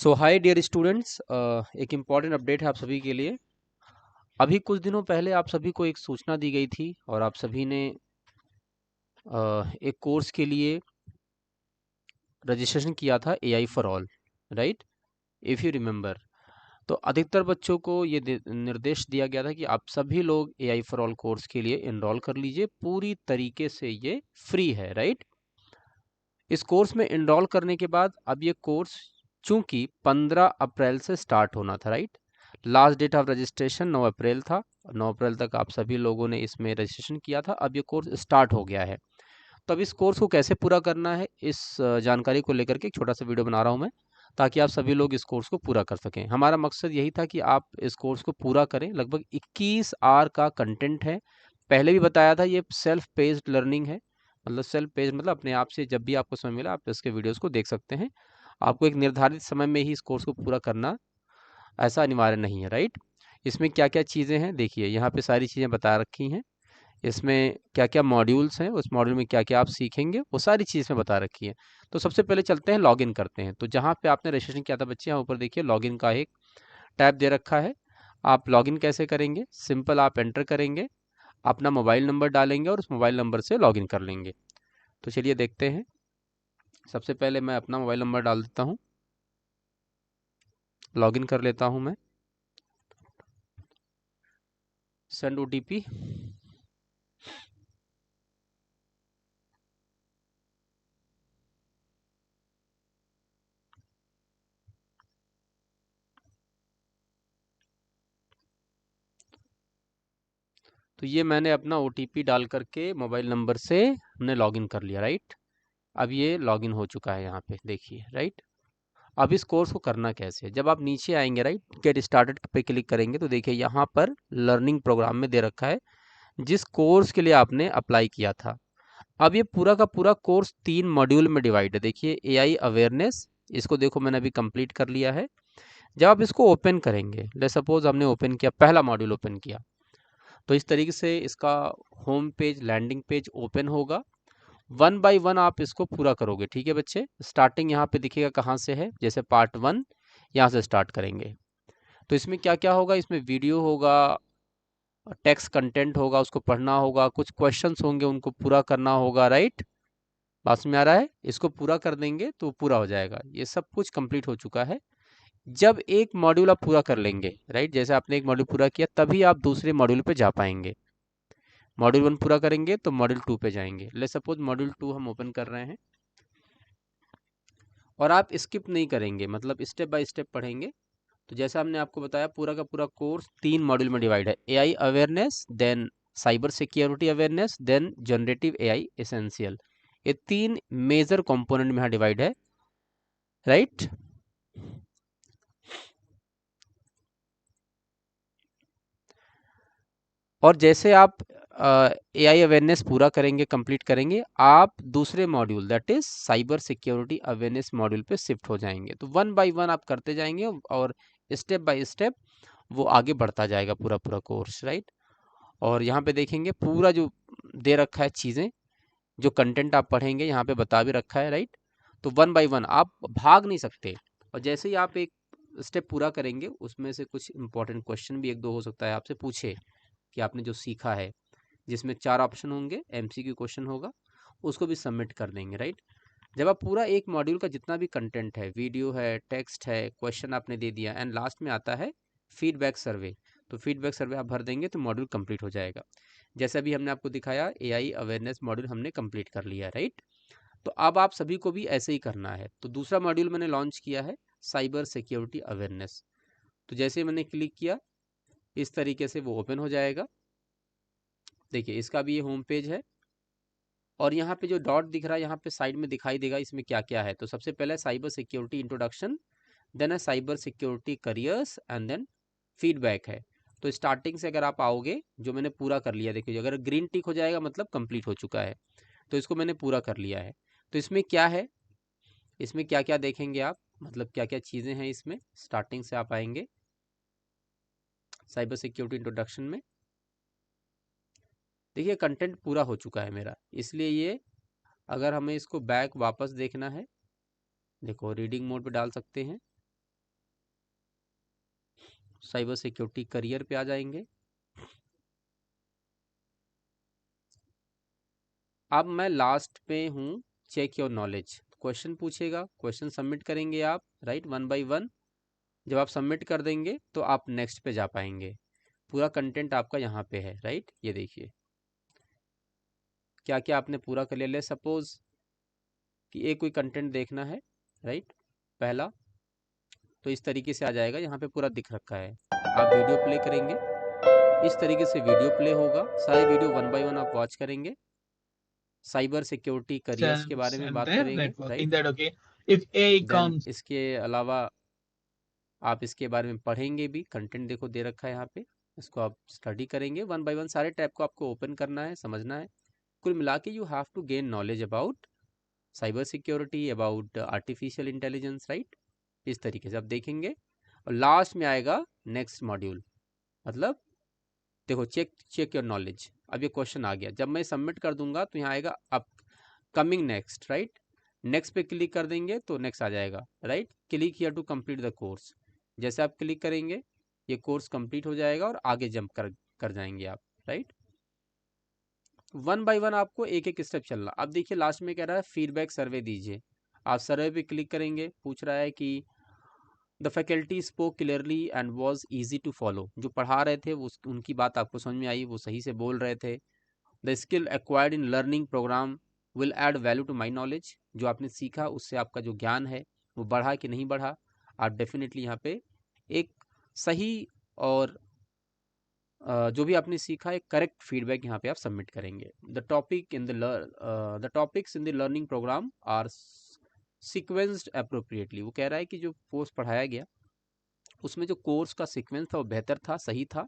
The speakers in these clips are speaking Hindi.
सो हाय डियर स्टूडेंट्स, एक इम्पॉर्टेंट अपडेट है आप सभी के लिए। अभी कुछ दिनों पहले आप सभी को एक सूचना दी गई थी और आप सभी ने एक कोर्स के लिए रजिस्ट्रेशन किया था AI for all, right? If you remember, तो अधिकतर बच्चों को ये निर्देश दिया गया था कि आप सभी लोग एआई फॉर ऑल कोर्स के लिए एनरोल कर लीजिए। पूरी तरीके से ये फ्री है, राइट? इस कोर्स में एनरोल करने के बाद अब ये कोर्स चूंकि 15 अप्रैल से स्टार्ट होना था, right? Last date of registration 9 April था। 9 अप्रैल तक आप सभी लोगों ने इसमें रजिस्ट्रेशन किया था। अब ये कोर्स स्टार्ट हो गया है। तो अब इस कोर्स को कैसे पूरा करना है, इस जानकारी को लेकर के एक छोटा सा वीडियो बना रहा हूँ मैं, ताकि आप सभी लोग इस कोर्स को पूरा कर सकें। हमारा मकसद यही था कि आप इस कोर्स को पूरा करें। लगभग 21 आवर का कंटेंट है। पहले भी बताया था, ये सेल्फ पेस्ड लर्निंग है। मतलब सेल्फ पेस्ड मतलब अपने आप से जब भी आपको समय मिला आप इसके वीडियोस को देख सकते हैं। आपको एक निर्धारित समय में ही इस कोर्स को पूरा करना ऐसा अनिवार्य नहीं है, राइट? इसमें क्या क्या चीज़ें हैं देखिए, यहाँ पे सारी चीज़ें बता रखी हैं। इसमें क्या क्या मॉड्यूल्स हैं, उस मॉड्यूल में क्या क्या आप सीखेंगे, वो सारी चीज़ में बता रखी है। तो सबसे पहले चलते हैं, लॉगिन करते हैं। तो जहाँ पे आपने रजिस्ट्रेशन किया था बच्चे, यहाँ ऊपर देखिए लॉगिन का एक टैब दे रखा है। आप लॉगिन कैसे करेंगे? सिंपल, आप एंटर करेंगे, अपना मोबाइल नंबर डालेंगे और उस मोबाइल नंबर से लॉगिन कर लेंगे। तो चलिए देखते हैं। सबसे पहले मैं अपना मोबाइल नंबर डाल देता हूँ, लॉगिन कर लेता हूँ मैं। Send OTP. तो ये मैंने अपना ओटीपी डाल करके मोबाइल नंबर से हमने लॉगिन कर लिया, राइट? अब ये लॉगिन हो चुका है, यहाँ पे देखिए, राइट? अब इस कोर्स को करना कैसे है? जब आप नीचे आएंगे, राइट, गेट स्टार्टेड पे क्लिक करेंगे तो देखिए यहाँ पर लर्निंग प्रोग्राम में दे रखा है जिस कोर्स के लिए आपने अप्लाई किया था। अब ये पूरा का पूरा कोर्स 3 मॉड्यूल में डिवाइड है। देखिए एआई अवेयरनेस, इसको देखो मैंने अभी कंप्लीट कर लिया है। जब आप इसको ओपन करेंगे, ले सपोज हमने ओपन किया, पहला मॉड्यूल ओपन किया, तो इस तरीके से इसका home page, landing page open होगा। वन बाय वन आप इसको पूरा करोगे, ठीक है बच्चे? स्टार्टिंग यहाँ पे दिखेगा कहाँ से है, जैसे पार्ट 1 यहाँ से स्टार्ट करेंगे। तो इसमें क्या क्या होगा? इसमें वीडियो होगा, टेक्स्ट कंटेंट होगा, उसको पढ़ना होगा, कुछ क्वेश्चंस होंगे उनको पूरा करना होगा, राइट? पास में आ रहा है? इसको पूरा कर देंगे तो पूरा हो जाएगा। ये सब कुछ कंप्लीट हो चुका है। जब एक मॉड्यूल आप पूरा कर लेंगे, राइट, जैसे आपने एक मॉड्यूल पूरा किया, तभी आप दूसरे मॉड्यूल पे जा पाएंगे। मॉड्यूल 1 पूरा करेंगे तो मॉड्यूल 2 पे जाएंगे। ले सपोज मॉड्यूल 2 हम ओपन कर रहे हैं और आप स्किप नहीं करेंगे, मतलब स्टेप बाय स्टेप पढ़ेंगे। तो जैसा हमने आपको बताया, पूरा का पूरा कोर्स 3 मॉड्यूल में डिवाइड है। AI awareness, then cyber security awareness, then generative AI essential. ये 3 मेजर कंपोनेंट में यहाँ डिवाइड है, राइट? और जैसे आप एआई अवेयरनेस पूरा करेंगे, कंप्लीट करेंगे, आप दूसरे module that is cyber security awareness module पे शिफ्ट हो जाएंगे। तो वन बाय वन आप करते जाएंगे और स्टेप बाय स्टेप वो आगे बढ़ता जाएगा पूरा पूरा कोर्स, राइट? और यहाँ पे देखेंगे पूरा जो दे रखा है चीज़ें, जो कंटेंट आप पढ़ेंगे यहाँ पे बता भी रखा है, राइट? तो वन बाय वन आप भाग नहीं सकते। और जैसे ही आप एक स्टेप पूरा करेंगे, उसमें से कुछ इंपॉर्टेंट क्वेश्चन भी एक दो हो सकता है आपसे पूछे कि आपने जो सीखा है, जिसमें 4 ऑप्शन होंगे, एमसीक्यू क्वेश्चन होगा, उसको भी सबमिट कर देंगे, राइट? जब आप पूरा एक मॉड्यूल का जितना भी कंटेंट है, वीडियो है, टेक्स्ट है, क्वेश्चन आपने दे दिया, एंड लास्ट में आता है फीडबैक सर्वे। तो फीडबैक सर्वे आप भर देंगे तो मॉड्यूल कंप्लीट हो जाएगा। जैसा भी हमने आपको दिखाया, एआई अवेयरनेस मॉड्यूल हमने कंप्लीट कर लिया, राइट? तो अब आप सभी को भी ऐसे ही करना है। तो दूसरा मॉड्यूल मैंने लॉन्च किया है, साइबर सिक्योरिटी अवेयरनेस। तो जैसे मैंने क्लिक किया, इस तरीके से वो ओपन हो जाएगा। देखिए इसका भी ये होम पेज है और यहाँ पे जो डॉट दिख रहा है, यहाँ पे साइड में दिखाई देगा इसमें क्या क्या है। तो सबसे पहले साइबर सिक्योरिटी इंट्रोडक्शन, देन है cyber security careers, and then feedback है। तो स्टार्टिंग से अगर आप आओगे, जो मैंने पूरा कर लिया, देखिए अगर ग्रीन टिक हो जाएगा मतलब कंप्लीट हो चुका है। तो इसको मैंने पूरा कर लिया है। तो इसमें क्या है, इसमें क्या क्या देखेंगे आप, मतलब क्या क्या चीज़ें हैं इसमें। स्टार्टिंग से आप आएंगे साइबर सिक्योरिटी इंट्रोडक्शन में, देखिए कंटेंट पूरा हो चुका है मेरा, इसलिए ये, अगर हमें इसको बैक वापस देखना है, देखो रीडिंग मोड पे डाल सकते हैं। साइबर सिक्योरिटी करियर पे आ जाएंगे। अब मैं लास्ट पे हूँ, चेक योर नॉलेज। क्वेश्चन पूछेगा, क्वेश्चन सबमिट करेंगे आप, राइट, वन बाय वन। जब आप सबमिट कर देंगे तो आप नेक्स्ट पे जा पाएंगे। पूरा कंटेंट आपका यहाँ पे है, राइट। ये देखिए क्या क्या आपने पूरा कर लिया। ले सपोज कि एक कोई कंटेंट देखना है, राइट, पहला, तो इस तरीके से आ जाएगा, यहाँ पे पूरा दिख रखा है। आप वीडियो प्ले करेंगे, इस तरीके से वीडियो प्ले होगा, सारे वीडियो वन बाय वन आप वॉच करेंगे। साइबर सिक्योरिटी करियर्स के बारे में and बात their करेंगे, network in राइट। that. Okay, if AI then comes. इसके अलावा आप इसके बारे में पढ़ेंगे भी, कंटेंट देखो दे रखा है यहाँ पे, इसको आप स्टडी करेंगे वन बाय वन, सारे टैब को आपको ओपन करना है, समझना है। कुल मिला के you have to gain knowledge about cyber security, about artificial intelligence, right. इस तरीके से आप देखेंगे और लास्ट में आएगा नेक्स्ट मॉड्यूल, मतलब देखो चेक योर नॉलेज। अब ये क्वेश्चन आ गया, जब मैं सबमिट कर दूंगा तो यहाँ आएगा upcoming next, right. Next पे क्लिक कर देंगे तो नेक्स्ट आ जाएगा, right. Click here to complete the course. जैसे आप क्लिक करेंगे ये कोर्स कंप्लीट हो जाएगा और आगे जंप कर जाएंगे आप, राइट। वन बाय वन आपको एक एक स्टेप चलना। अब देखिए लास्ट में कह रहा है फीडबैक सर्वे दीजिए। आप सर्वे पे क्लिक करेंगे, पूछ रहा है कि the faculty spoke clearly and was easy to follow. जो पढ़ा रहे थे वो उनकी बात आपको समझ में आई, वो सही से बोल रहे थे। The skill acquired in learning programme will add value to my knowledge. जो आपने सीखा उससे आपका जो ज्ञान है वो बढ़ा कि नहीं बढ़ा। आप डेफिनेटली यहाँ पे एक सही और जो भी आपने सीखा है करेक्ट फीडबैक यहाँ पे आप सबमिट करेंगे। The topics in the learning programme are sequenced appropriately. वो कह रहा है कि जो कोर्स पढ़ाया गया उसमें जो कोर्स का सीक्वेंस था वो बेहतर था, सही था।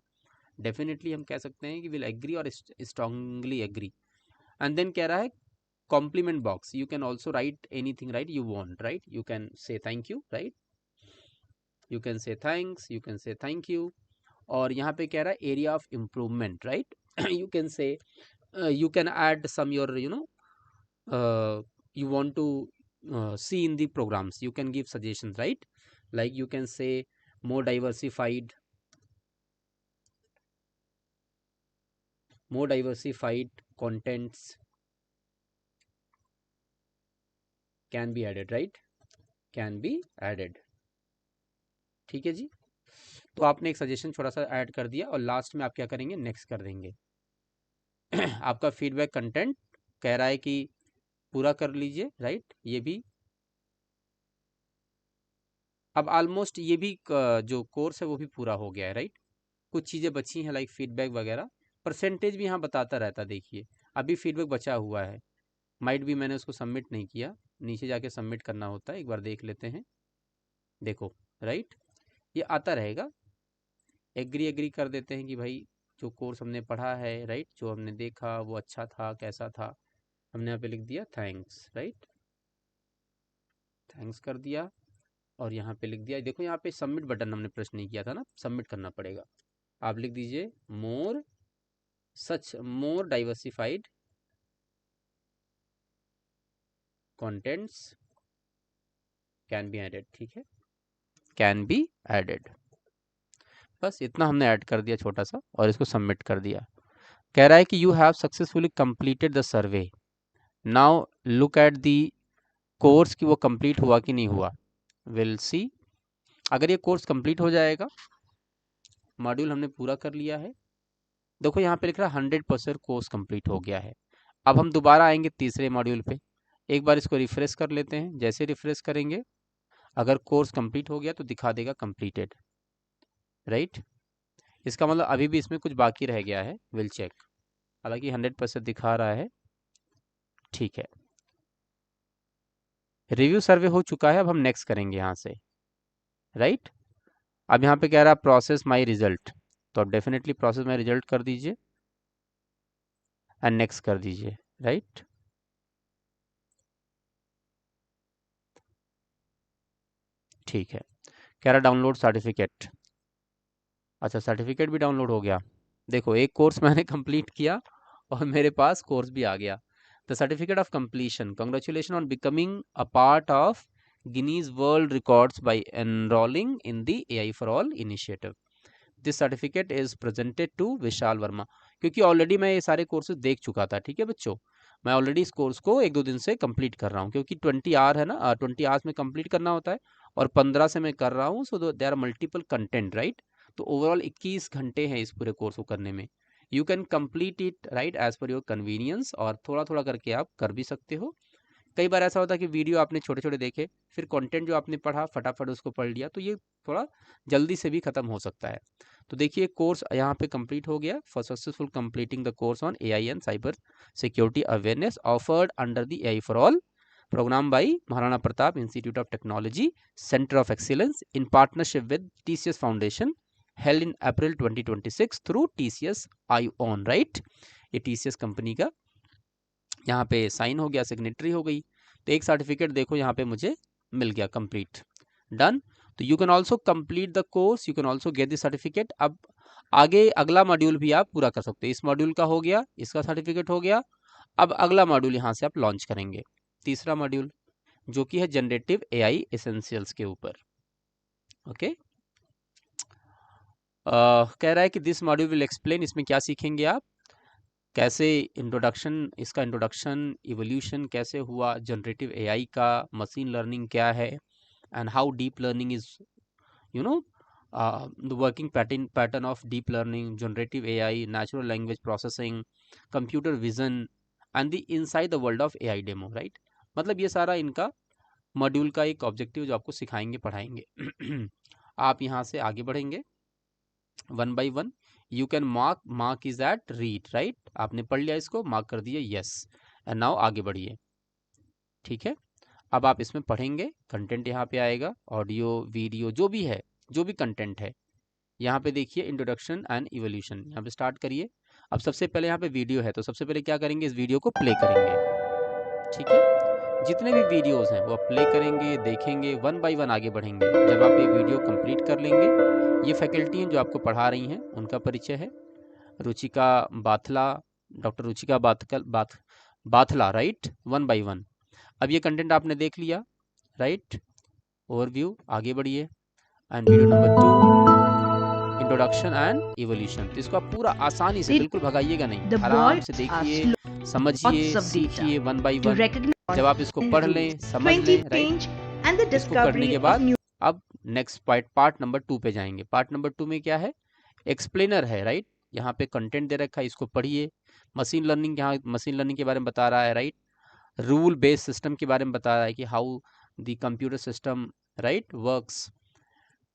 डेफिनेटली हम कह सकते हैं कि विल एग्री और स्ट्रांगली एग्री। एंड देन कह रहा है compliment box, you can also write anything, right, you want, right, you can say thank you, right, you can say thanks, you can say thank you. और यहाँ पे कह रहा है area of improvement, right, you can say you can add some your you want to see in the programs, you can give suggestions, right, like you can say more diversified contents can be added, right, can be added। ठीक है जी, तो आपने एक सजेशन छोटा सा ऐड कर दिया और लास्ट में आप क्या करेंगे, नेक्स्ट कर देंगे। आपका फीडबैक कंटेंट कह रहा है कि पूरा कर लीजिए, राइट, ये भी। अब ऑलमोस्ट ये भी जो कोर्स है वो भी पूरा हो गया है, राइट। कुछ चीज़ें बची हैं लाइक फीडबैक वगैरह, परसेंटेज भी यहाँ बताता रहता, देखिए अभी फीडबैक बचा हुआ है, माइट भी मैंने उसको सबमिट नहीं किया, नीचे जाके सबमिट करना होता है, एक बार देख लेते हैं। देखो, राइट, ये आता रहेगा। एग्री एग्री कर देते हैं कि भाई जो कोर्स हमने पढ़ा है, राइट, जो हमने देखा वो अच्छा था, कैसा था। हमने यहाँ पे लिख दिया थैंक्स, राइट, थैंक्स कर दिया और यहाँ पे लिख दिया। देखो यहाँ पे सबमिट बटन हमने प्रेस नहीं किया था ना, सबमिट करना पड़ेगा। आप लिख दीजिए more diversified contents can be added, ठीक है, कैन बी एडेड। बस इतना हमने ऐड कर दिया छोटा सा और इसको सबमिट कर दिया। कह रहा है कि you have successfully completed the survey, now look at the course कि वो कंप्लीट हुआ कि नहीं हुआ, विल सी। अगर ये कोर्स कंप्लीट हो जाएगा, मॉड्यूल हमने पूरा कर लिया है, देखो यहाँ पे लिख रहा है 100% कोर्स कंप्लीट हो गया है। अब हम दोबारा आएंगे तीसरे मॉड्यूल पे, एक बार इसको रिफ्रेश कर लेते हैं। जैसे रिफ्रेश करेंगे अगर कोर्स कंप्लीट हो गया तो दिखा देगा कंप्लीटेड, राइट। इसका मतलब अभी भी इसमें कुछ बाकी रह गया है, विल चेक। हालांकि 100% दिखा रहा है, ठीक है। रिव्यू सर्वे हो चुका है, अब हम नेक्स्ट करेंगे यहाँ से, राइट। अब यहाँ पे कह रहा है प्रोसेस माई रिजल्ट, तो आप डेफिनेटली प्रोसेस माई रिजल्ट कर दीजिए एंड नेक्स्ट कर दीजिए, राइट। ठीक है, कह रहा डाउनलोड सर्टिफिकेट। अच्छा, सर्टिफिकेट भी डाउनलोड हो गया। देखो एक कोर्स मैंने कंप्लीट किया और मेरे पास कोर्स भी आ गया। The certificate of completion, congratulation on becoming a part of Guinness World Records by enrolling in the AI for all initiative. This certificate is presented to Vishal Verma. क्योंकि ऑलरेडी मैं ये सारे कोर्सेज देख चुका था, ठीक है बच्चों, मैं ऑलरेडी इस कोर्स को 1-2 दिन से कंप्लीट कर रहा हूँ, क्योंकि 20 आवर है ना, 20 आवर्स में कंप्लीट करना होता है और 15 से मैं कर रहा हूँ, so there are multiple content, right. तो ओवरऑल 21 घंटे हैं इस पूरे कोर्स को करने में। You can complete it right as per your convenience, और थोड़ा थोड़ा करके आप कर भी सकते हो। कई बार ऐसा होता है कि वीडियो आपने छोटे छोटे देखे, फिर कंटेंट जो आपने पढ़ा फटाफट उसको पढ़ लिया, तो ये थोड़ा जल्दी से भी खत्म हो सकता है। तो देखिए कोर्स यहाँ पे कंप्लीट हो गया, for successful completing the course on AI and cyber security awareness offered under the AI for all programme by Maharana Pratap institute of technology centre of excellence in partnership with TCS foundation, held in April 2026 through TCS ION, right. ये टीसीएस कंपनी का यहाँ पे साइन हो गया, सिग्नेटरी हो गई, तो एक सर्टिफिकेट देखो यहाँ पे मुझे मिल गया, कंप्लीट, डन। तो you can also complete the course, you can also get the certificate. अब आगे अगला मॉड्यूल भी आप पूरा कर सकते हो। इस मॉड्यूल का हो गया, इसका सर्टिफिकेट हो गया, अब अगला मॉड्यूल यहाँ से आप लॉन्च करेंगे, तीसरा मॉड्यूल जो कि है जनरेटिव एआई एसेंशियल्स के ऊपर। ओके, कह रहा है कि दिस मॉड्यूल विल एक्सप्लेन, इसमें क्या सीखेंगे आप, कैसे इंट्रोडक्शन, इसका इंट्रोडक्शन, इवोल्यूशन कैसे हुआ जनरेटिव एआई का, मशीन लर्निंग क्या है, and how deep learning is you know the working pattern of deep learning, generative AI, natural language processing, computer vision and the inside the world of AI demo, right। मतलब ये सारा इनका मॉड्यूल का एक ऑब्जेक्टिव जो आपको सिखाएंगे पढ़ाएंगे। आप यहाँ से आगे बढ़ेंगे one by one. You can mark is at read, right, आपने पढ़ लिया, इसको मार्क कर दिया यस, एंड नाउ आगे बढ़िए, ठीक है। अब आप इसमें पढ़ेंगे, कंटेंट यहाँ पे आएगा, ऑडियो वीडियो जो भी है, जो भी कंटेंट है यहाँ पे देखिए, इंट्रोडक्शन एंड इवोल्यूशन, यहाँ पे स्टार्ट करिए। अब सबसे पहले यहाँ पे वीडियो है, तो सबसे पहले क्या करेंगे, इस वीडियो को प्ले करेंगे, ठीक है। जितने भी वीडियोस हैं वो आप प्ले करेंगे, देखेंगे, वन बाय वन आगे बढ़ेंगे। जब आप ये वीडियो कंप्लीट कर लेंगे, ये फैकल्टी हैं जो आपको पढ़ा रही हैं, उनका परिचय है Ruchika Bathla, doctor Ruchika Bathla, right, one by one. अब ये कंटेंट आपने देख लिया, राइट, ओवरव्यू, आगे बढ़िए, and video number 2 introduction and evolution. तो इसको आप पूरा आसानी से बिल्कुल भगाइएगा नहीं, आराम से देखिए, समझिए, सीखिए वन बाय वन। जब आप इसको पढ़ लें, समझ लें, राइट, इसको करने के बाद अब नेक्स्ट पार्ट नंबर 2 पे जाएंगे। पार्ट नंबर 2 में क्या है, एक्सप्लेनर है, राइट, यहाँ पे कंटेंट दे रखा है, इसको पढ़िए। मशीन लर्निंग, यहाँ मशीन लर्निंग के बारे में बता रहा है, राइट, रूल बेस्ड सिस्टम के बारे में बता रहा है कि how the computer system, right, works.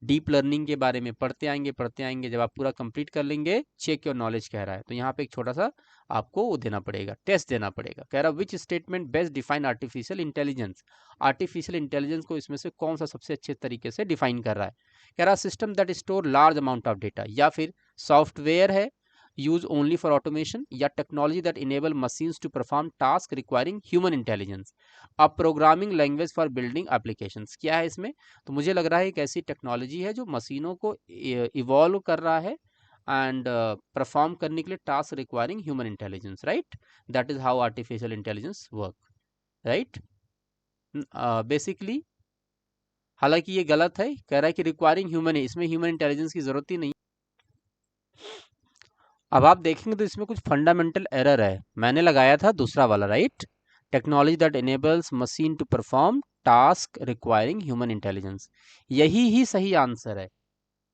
Deep learning के बारे में पढ़ते आएंगे, जब आप पूरा कंप्लीट कर लेंगे, चेक योर नॉलेज कह रहा है, तो यहाँ पे एक छोटा सा आपको वो देना पड़ेगा, टेस्ट देना पड़ेगा। कह रहा है which statement best define artificial intelligence, artificial intelligence को इसमें से कौन सा सबसे अच्छे तरीके से डिफाइन कर रहा है। कह रहा system that store large amount of data, या फिर सॉफ्टवेयर है यूज ओनली फॉर ऑटोमेशन, या technology that enable machines to perform task requiring human intelligence, a programming language for building applications. क्या है इसमें, तो मुझे लग रहा है एक ऐसी टेक्नोलॉजी है जो मशीनों को इवॉल्व कर रहा है एंड परफॉर्म करने के लिए task requiring human intelligence, right, that is how artificial intelligence work, right. Basically हालांकि ये गलत है, कह रहा है कि रिक्वायरिंग ह्यूमन है, इसमें ह्यूमन इंटेलिजेंस की जरूरत ही नहीं। अब आप देखेंगे तो इसमें कुछ फंडामेंटल एरर है, मैंने लगाया था दूसरा वाला, right, technology that enables machine to perform task requiring human intelligence, यही ही सही आंसर है,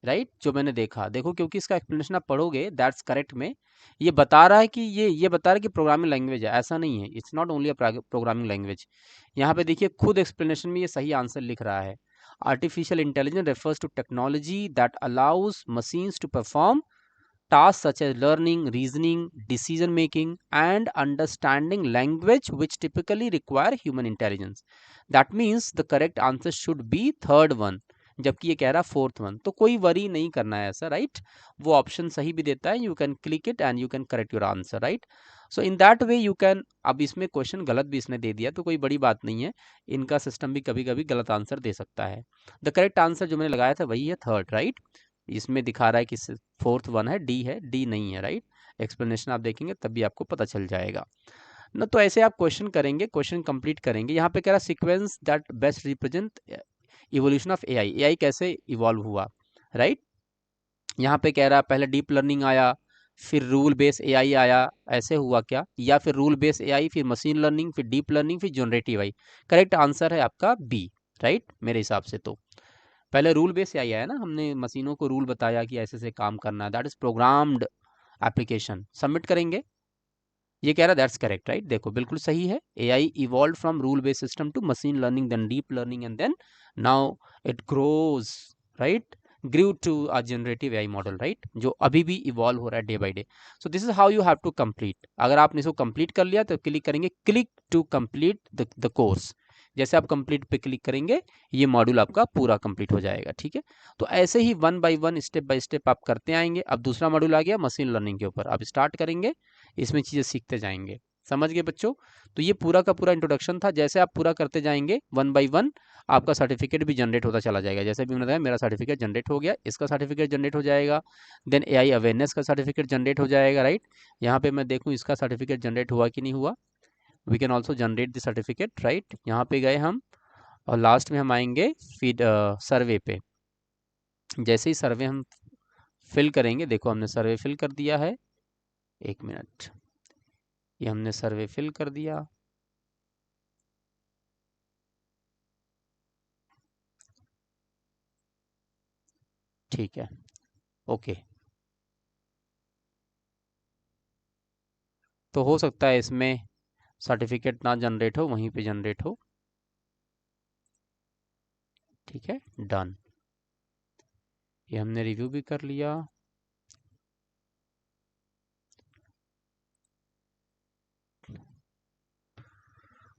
राइट, जो मैंने देखा। देखो क्योंकि इसका एक्सप्लेनेशन आप पढ़ोगे, दैट्स करेक्ट में ये बता रहा है कि ये बता रहा है कि प्रोग्रामिंग लैंग्वेज है, ऐसा नहीं है, it's not only a programming language. यहाँ पे देखिए खुद एक्सप्लेनेशन में ये सही आंसर लिख रहा है, artificial intelligence refers to technology that allows machines to perform tasks such as learning, reasoning, decision making and understanding language which typically require human intelligence. That means the correct answer should be third one, जबकि ये कह रहा फोर्थ वन। तो कोई वरी नहीं करना है ऐसा, राइट, वो ऑप्शन सही भी देता है, you can click it and you can correct your answer, right. So in that way you can, अब इसमें क्वेश्चन गलत भी इसने दे दिया तो कोई बड़ी बात नहीं है, इनका सिस्टम भी कभी कभी गलत आंसर दे सकता है। द करेक्ट आंसर जो मैंने लगाया था वही है थर्ड, राइट, इसमें दिखा रहा है कि फोर्थ वन है, डी नहीं है, राइट। एक्सप्लेनेशन आप देखेंगे तब भी आपको पता चल जाएगा ना। तो ऐसे आप क्वेश्चन करेंगे, क्वेश्चन कंप्लीट करेंगे। यहाँ पे कह रहा sequence that best represent evolution of AI, AI कैसे इवॉल्व हुआ, राइट। यहाँ पे कह रहा है पहले डीप लर्निंग आया, फिर रूल बेस एआई आया, ऐसे हुआ क्या? या फिर रूल बेस एआई, फिर मशीन लर्निंग, फिर डीप लर्निंग, फिर जनरेटिव एआई? करेक्ट आंसर है आपका बी, राइट, मेरे हिसाब से। तो पहले रूल बेस एआई आया ना, हमने मशीनों को रूल बताया कि ऐसे से काम करना है, that is programmed application. Submit करेंगे। ये कह रहा है दैट्स करेक्ट, राइट, देखो बिल्कुल सही है। AI evolve from rule based system to machine learning, then deep learning, and then now it grows, right, grew to a generative AI model, right, जो अभी भी इवॉल्व हो रहा है day by day. So this is how you have to complete. अगर आपने इसको कंप्लीट कर लिया तो क्लिक करेंगे click to complete the course. जैसे आप कंप्लीट पे क्लिक करेंगे ये मॉड्यूल आपका पूरा कंप्लीट हो जाएगा, ठीक है। तो ऐसे ही वन बाय स्टेप आप करते आएंगे। अब दूसरा मॉड्यूल आ गया मशीन लर्निंग के ऊपर, आप स्टार्ट करेंगे, इसमें चीज़ें सीखते जाएंगे। समझ गए बच्चों? तो ये पूरा का पूरा इंट्रोडक्शन था। जैसे आप पूरा करते जाएंगे वन बाय वन, आपका सर्टिफिकेट भी जनरेट होता चला जाएगा। जैसे भी मैंने बताया मेरा सर्टिफिकेट जनरेट हो गया, इसका सर्टिफिकेट जनरेट हो जाएगा, देन एआई अवेयरनेस का सर्टिफिकेट जनरेट हो जाएगा, राइट। यहाँ पे मैं देखूँ इसका सर्टिफिकेट जनरेट हुआ कि नहीं हुआ। We can also generate the certificate, right. यहाँ पे गए हम और लास्ट में हम आएंगे फीड सर्वे पे। जैसे ही सर्वे हम फिल करेंगे, देखो हमने सर्वे फिल कर दिया है, एक मिनट, ये हमने सर्वे फिल कर दिया। ठीक है, ओके। तो हो सकता है इसमें सर्टिफिकेट ना जनरेट हो, वहीं पे जनरेट हो। ठीक है, डन। ये हमने रिव्यू भी कर लिया।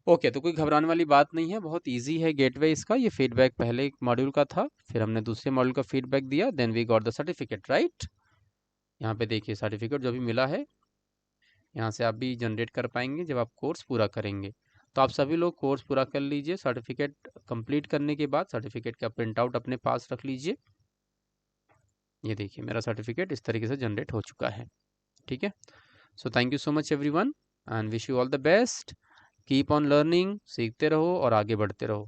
ओके, तो कोई घबराने वाली बात नहीं है, बहुत इजी है गेटवे इसका। ये फीडबैक पहले एक मॉड्यूल का था, फिर हमने दूसरे मॉड्यूल का फीडबैक दिया, then we got the certificate, right. यहाँ पे देखिए सर्टिफिकेट जो भी मिला है, यहाँ से आप भी जनरेट कर पाएंगे जब आप कोर्स पूरा करेंगे। तो आप सभी लोग कोर्स पूरा कर लीजिए। सर्टिफिकेट कंप्लीट करने के बाद सर्टिफिकेट का प्रिंट आउट अपने पास रख लीजिए। ये देखिए मेरा सर्टिफिकेट इस तरीके से जनरेट हो चुका है, ठीक है। So thank you so much everyone and wish you all the best. Keep on learning, सीखते रहो और आगे बढ़ते रहो।